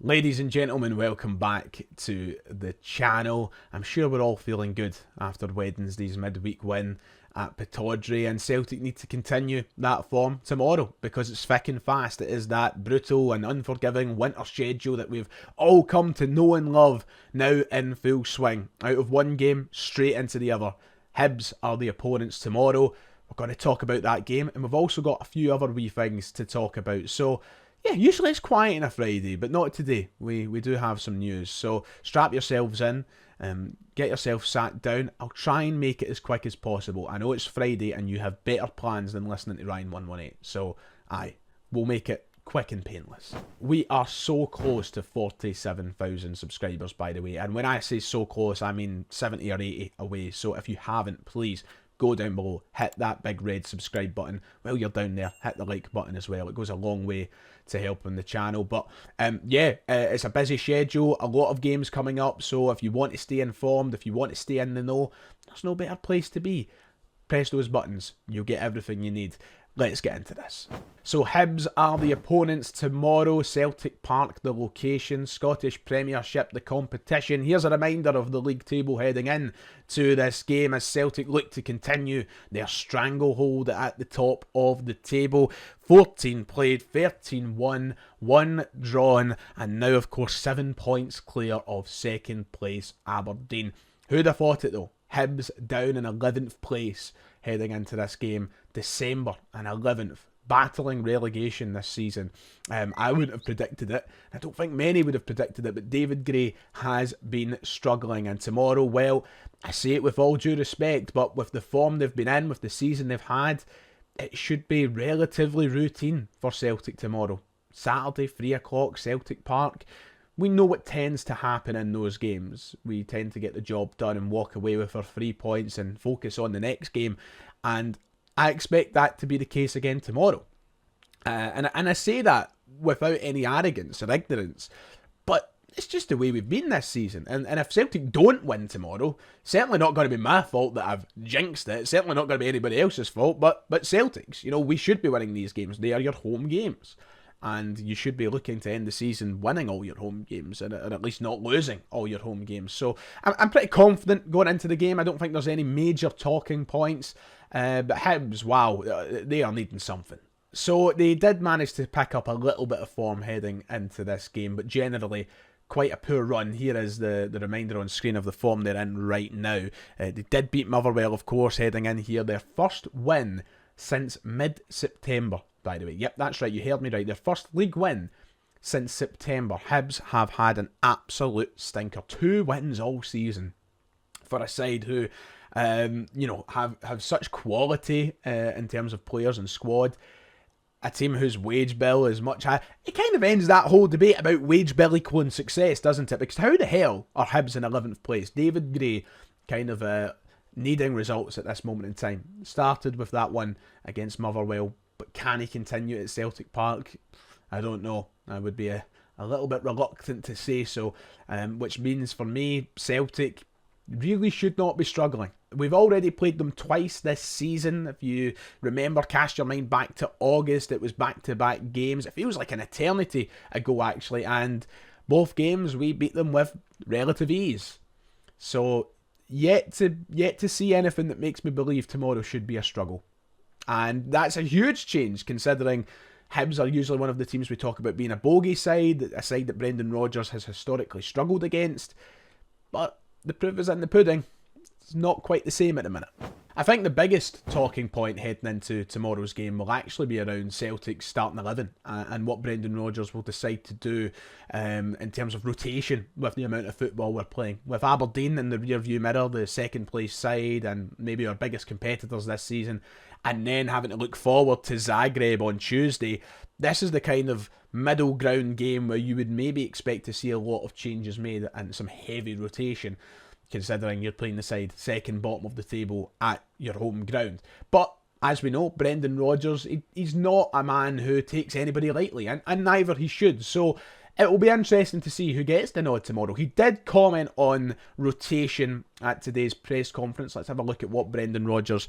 Ladies and gentlemen, welcome back to the channel. I'm sure we're all feeling good after Wednesday's midweek win at Pittodrie, and Celtic need to continue that form tomorrow because it's thick and fast. It is that brutal and unforgiving winter schedule that we've all come to know and love now in full swing. Out of one game, straight into the other. Hibs are the opponents tomorrow. We're going to talk about that game, and we've also got a few other wee things to talk about. So yeah, usually it's quiet on a Friday, but not today. We do have some news. So strap yourselves in, get yourself sat down. I'll try and make it as quick as possible. I know it's Friday and you have better plans than listening to Ryan 118. So we'll make it quick and painless. We are so close to 47,000 subscribers, by the way. And when I say so close, I mean 70 or 80 away. So if you haven't, please go down below, hit that big red subscribe button. While you're down there, hit the like button as well. It goes a long way to helping the channel. But it's a busy schedule, a lot of games coming up. So if you want to stay informed, if you want to stay in the know, there's no better place to be. Press those buttons, you'll get everything you need. Let's get into this. So Hibs are the opponents tomorrow. Celtic Park, the location. Scottish Premiership, the competition. Here's a reminder of the league table heading in to this game as Celtic look to continue their stranglehold at the top of the table. 14 played, 13 won, 1 drawn, and now of course 7 points clear of second place Aberdeen. Who'd have thought it though? Hibs down in 11th place heading into this game. December and 11th, battling relegation this season. I wouldn't have predicted it. I don't think many would have predicted it, but David Gray has been struggling. And tomorrow, well, I say it with all due respect, but with the form they've been in, with the season they've had, it should be relatively routine for Celtic tomorrow. Saturday, 3 o'clock, Celtic Park. We know what tends to happen in those games. We tend to get the job done and walk away with our 3 points and focus on the next game. And I expect that to be the case again tomorrow. And I say that without any arrogance or ignorance. But it's just the way we've been this season. And if Celtic don't win tomorrow, certainly not going to be my fault that I've jinxed it. It's certainly not going to be anybody else's fault. But Celtic's, we should be winning these games. They are your home games. And you should be looking to end the season winning all your home games and at least not losing all your home games. So I'm pretty confident going into the game. I don't think there's any major talking points. But Hibs, wow, they are needing something. So they did manage to pick up a little bit of form heading into this game, but generally quite a poor run. Here is the reminder on screen of the form they're in right now. They did beat Motherwell, of course, heading in here. Their first win since mid-September. By the way, yep, that's right, you heard me right. Their first league win since September. Hibs have had an absolute stinker. 2 wins all season for a side who, have such quality in terms of players and squad. A team whose wage bill is much higher. It kind of ends that whole debate about wage bill equaling success, doesn't it? Because how the hell are Hibs in 11th place? David Gray kind of needing results at this moment in time. Started with that one against Motherwell. But can he continue at Celtic Park? I don't know. I would be a little bit reluctant to say so, which means for me, Celtic really should not be struggling. We've already played them twice this season. If you remember, cast your mind back to August, it was back-to-back games. It feels like an eternity ago, actually, and both games we beat them with relative ease. So yet to see anything that makes me believe tomorrow should be a struggle. And that's a huge change considering Hibs are usually one of the teams we talk about being a bogey side, a side that Brendan Rodgers has historically struggled against. But the proof is in the pudding. It's not quite the same at the minute. I think the biggest talking point heading into tomorrow's game will actually be around Celtic's starting 11 and what Brendan Rodgers will decide to do in terms of rotation with the amount of football we're playing. With Aberdeen in the rear-view mirror, the second place side and maybe our biggest competitors this season, and then having to look forward to Zagreb on Tuesday, this is the kind of middle ground game where you would maybe expect to see a lot of changes made and some heavy rotation, considering you're playing the side second bottom of the table at your home ground. But as we know, Brendan Rodgers, he's not a man who takes anybody lightly, and neither he should. So it will be interesting to see who gets the nod tomorrow. He did comment on rotation at today's press conference. Let's have a look at what Brendan Rodgers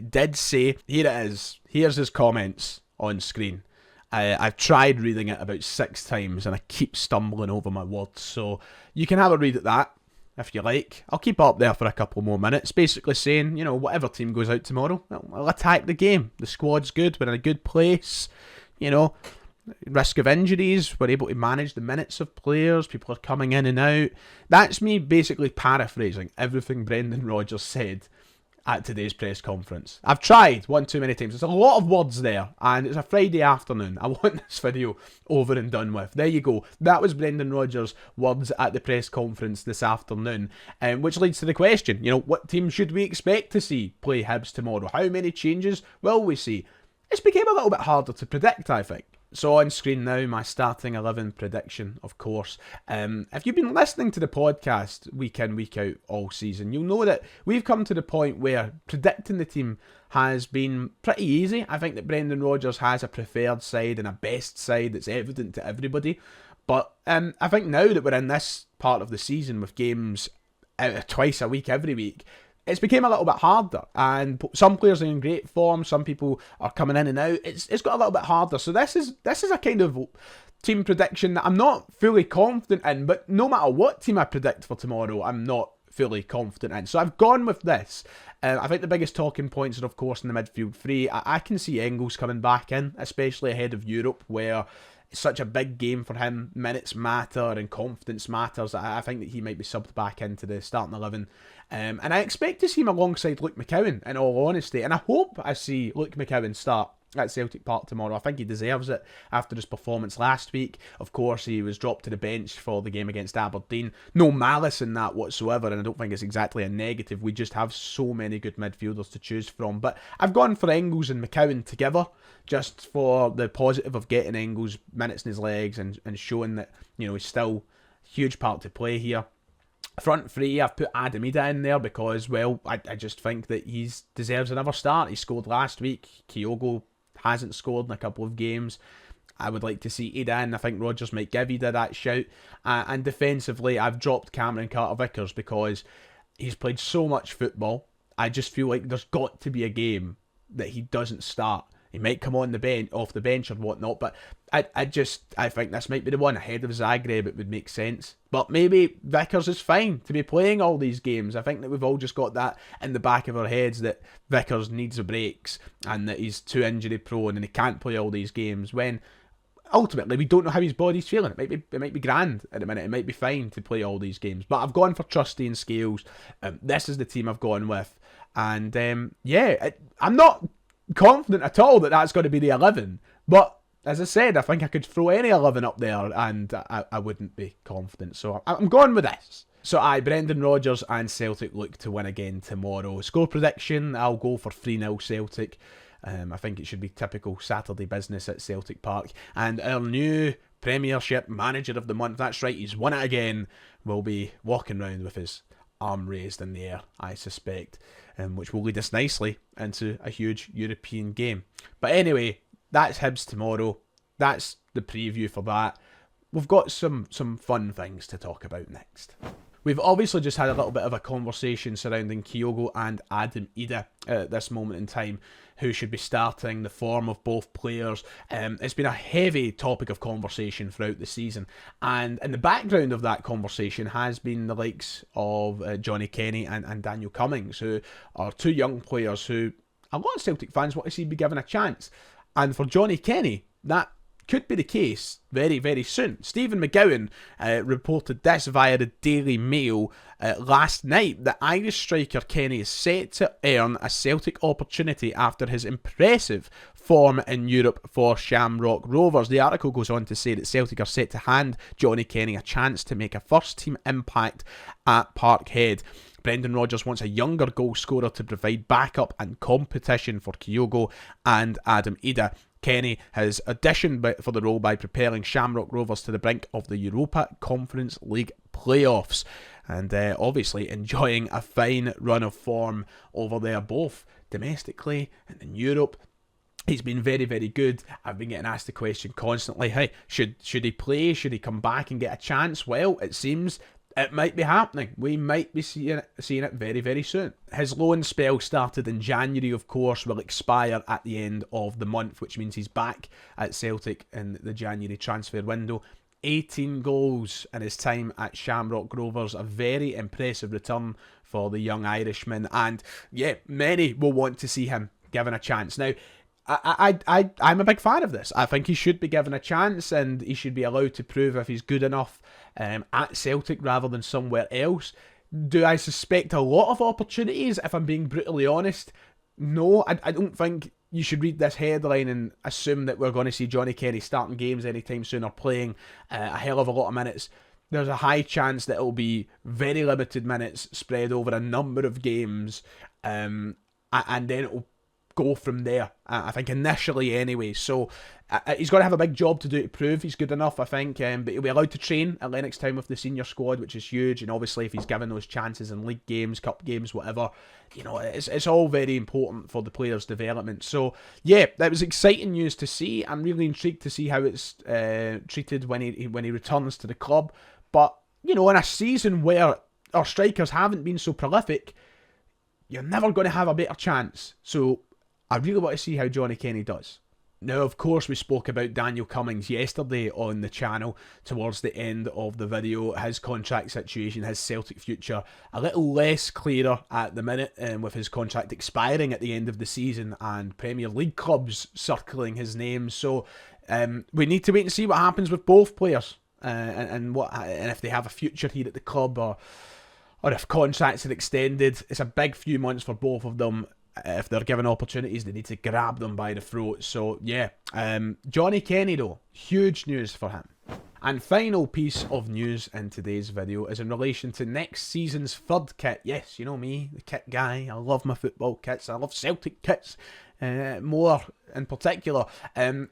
did say. Here it is. Here's his comments on screen. I've tried reading it about 6 times and I keep stumbling over my words, so you can have a read at that if you like. I'll keep it up there for a couple more minutes, basically saying, whatever team goes out tomorrow, I'll attack the game. The squad's good, we're in a good place, risk of injuries, we're able to manage the minutes of players, people are coming in and out. That's me basically paraphrasing everything Brendan Rodgers said at today's press conference. I've tried one too many times. There's a lot of words there, and it's a Friday afternoon. I want this video over and done with. There you go. That was Brendan Rodgers' words at the press conference this afternoon, which leads to the question, what team should we expect to see play Hibs tomorrow? How many changes will we see? It's become a little bit harder to predict, I think. So on screen now, my starting 11 prediction, of course. If you've been listening to the podcast week in, week out all season, you'll know that we've come to the point where predicting the team has been pretty easy. I think that Brendan Rodgers has a preferred side and a best side that's evident to everybody. But I think now that we're in this part of the season with games twice a week, every week, it's become a little bit harder, and some players are in great form, some people are coming in and out. It's got a little bit harder, so this is a kind of team prediction that I'm not fully confident in, but no matter what team I predict for tomorrow, I'm not fully confident in. So I've gone with this. I think the biggest talking points are, of course, in the midfield three. I can see Engels coming back in, especially ahead of Europe, where it's such a big game for him. Minutes matter and confidence matters. I think that he might be subbed back into the starting 11. And I expect to see him alongside Luke McCowan, in all honesty. And I hope I see Luke McCowan start at Celtic Park tomorrow. I think he deserves it after his performance last week. Of course, he was dropped to the bench for the game against Aberdeen. No malice in that whatsoever, and I don't think it's exactly a negative. We just have so many good midfielders to choose from. But I've gone for Engels and McCowan together, just for the positive of getting Engels minutes in his legs and showing that, he's still a huge part to play here. Front three, I've put Adam Ida in there because, well, I just think that he deserves another start. He scored last week. Kyogo hasn't scored in a couple of games. I would like to see Ida in. I think Rodgers might give Ida that shout. And defensively, I've dropped Cameron Carter-Vickers because he's played so much football. I just feel like there's got to be a game that he doesn't start. He might come on the bench, off the bench or whatnot, but I think this might be the one ahead of Zagreb. It would make sense. But maybe Vickers is fine to be playing all these games. I think that we've all just got that in the back of our heads, that Vickers needs a breaks and that he's too injury prone and he can't play all these games, when ultimately we don't know how his body's feeling. It might be grand at the minute. It might be fine to play all these games. But I've gone for Trusty and Scales. This is the team I've gone with. And I'm not confident at all that that's going to be the 11, but as I said, I think I could throw any 11 up there and I wouldn't be confident, so I'm going with this. So Brendan Rodgers and Celtic look to win again tomorrow. Score prediction, I'll go for 3-0 Celtic. I think it should be typical Saturday business at Celtic Park, and our new Premiership Manager of the Month, that's right, he's won it again, will be walking around with his arm raised in the air, I suspect, which will lead us nicely into a huge European game. But anyway, that's Hibs tomorrow. That's the preview for that. We've got some fun things to talk about next. We've obviously just had a little bit of a conversation surrounding Kyogo and Adam Ida at this moment in time, who should be starting, the form of both players. It's been a heavy topic of conversation throughout the season, and in the background of that conversation has been the likes of Johnny Kenny and Daniel Cummings, who are two young players who a lot of Celtic fans want to see be given a chance. And for Johnny Kenny, that could be the case very, very soon. Stephen McGowan reported this via the Daily Mail last night that Irish striker Kenny is set to earn a Celtic opportunity after his impressive form in Europe for Shamrock Rovers. The article goes on to say that Celtic are set to hand Johnny Kenny a chance to make a first-team impact at Parkhead. Brendan Rodgers wants a younger goal scorer to provide backup and competition for Kyogo and Adam Ida. Kenny has auditioned for the role by propelling Shamrock Rovers to the brink of the Europa Conference League playoffs, and obviously enjoying a fine run of form over there, both domestically and in Europe. He's been very, very good. I've been getting asked the question constantly, hey, should he play? Should he come back and get a chance? Well, it seems it might be happening. We might be seeing it very, very soon. His loan spell started in January, of course, will expire at the end of the month, which means he's back at Celtic in the January transfer window. 18 goals in his time at Shamrock Rovers, a very impressive return for the young Irishman, and yeah, many will want to see him given a chance. Now, I'm a big fan of this. I think he should be given a chance, and he should be allowed to prove if he's good enough at Celtic rather than somewhere else. Do I suspect a lot of opportunities, if I'm being brutally honest? No, I don't think you should read this headline and assume that we're going to see Johnny Kenny starting games anytime soon or playing a hell of a lot of minutes. There's a high chance that it'll be very limited minutes spread over a number of games, and then it'll go from there, I think, initially anyway. So he's got to have a big job to do to prove he's good enough, I think, but he'll be allowed to train at Lennox Town with the senior squad, which is huge. And obviously if he's given those chances in league games, cup games, whatever, you know, it's all very important for the player's development. So yeah, that was exciting news to see. I'm really intrigued to see how it's treated when he returns to the club. But you know, in a season where our strikers haven't been so prolific, you're never going to have a better chance. So I really want to see how Johnny Kenny does. Now, of course, we spoke about Daniel Cummings yesterday on the channel towards the end of the video. His contract situation, his Celtic future, a little less clearer at the minute, with his contract expiring at the end of the season and Premier League clubs circling his name. So we need to wait and see what happens with both players, and if they have a future here at the club, or if contracts are extended. It's a big few months for both of them. If they're given opportunities, they need to grab them by the throat. So yeah, Johnny Kenny though, huge news for him. And final piece of news in today's video is in relation to next season's third kit. Yes, you know me, the kit guy. I love my football kits. I love Celtic kits more in particular.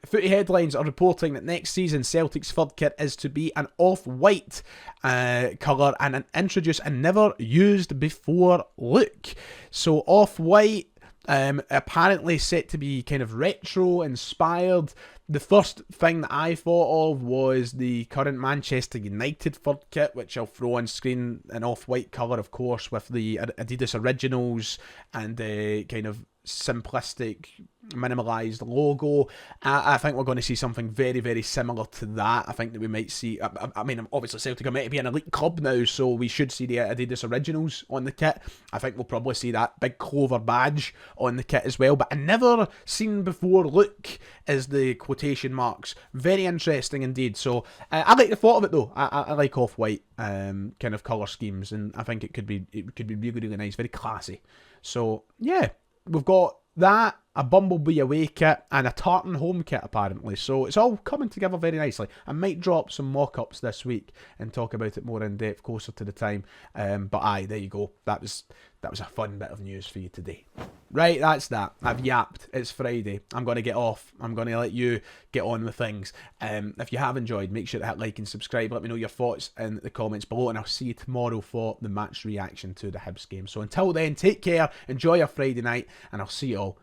Footy headlines are reporting that next season Celtic's third kit is to be an off-white colour and introduce a never used before look. So off-white, apparently set to be kind of retro inspired. The first thing that I thought of was the current Manchester United third kit, which I'll throw on screen, an off-white colour, of course, with the Adidas Originals and the kind of simplistic, minimalised logo. I think we're going to see something very, very similar to that. I think that we might see, I mean, obviously Celtic are meant to be an elite club now, so we should see the Adidas Originals on the kit. I think we'll probably see that big clover badge on the kit as well, but a never seen before look is the quotation marks. Very interesting indeed. So I like the thought of it though. I like off-white kind of colour schemes, and I think it could be really, really nice, very classy. So yeah, we've got that, a Bumblebee away kit, and a Tartan home kit apparently. So it's all coming together very nicely. I might drop some mock-ups this week and talk about it more in depth closer to the time. But aye, there you go. That was a fun bit of news for you today. Right, that's that. I've yapped. It's Friday. I'm going to get off. I'm going to let you get on with things. If you have enjoyed, make sure to hit like and subscribe. Let me know your thoughts in the comments below, and I'll see you tomorrow for the match reaction to the Hibs game. So until then, take care, enjoy your Friday night, and I'll see you all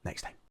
next time.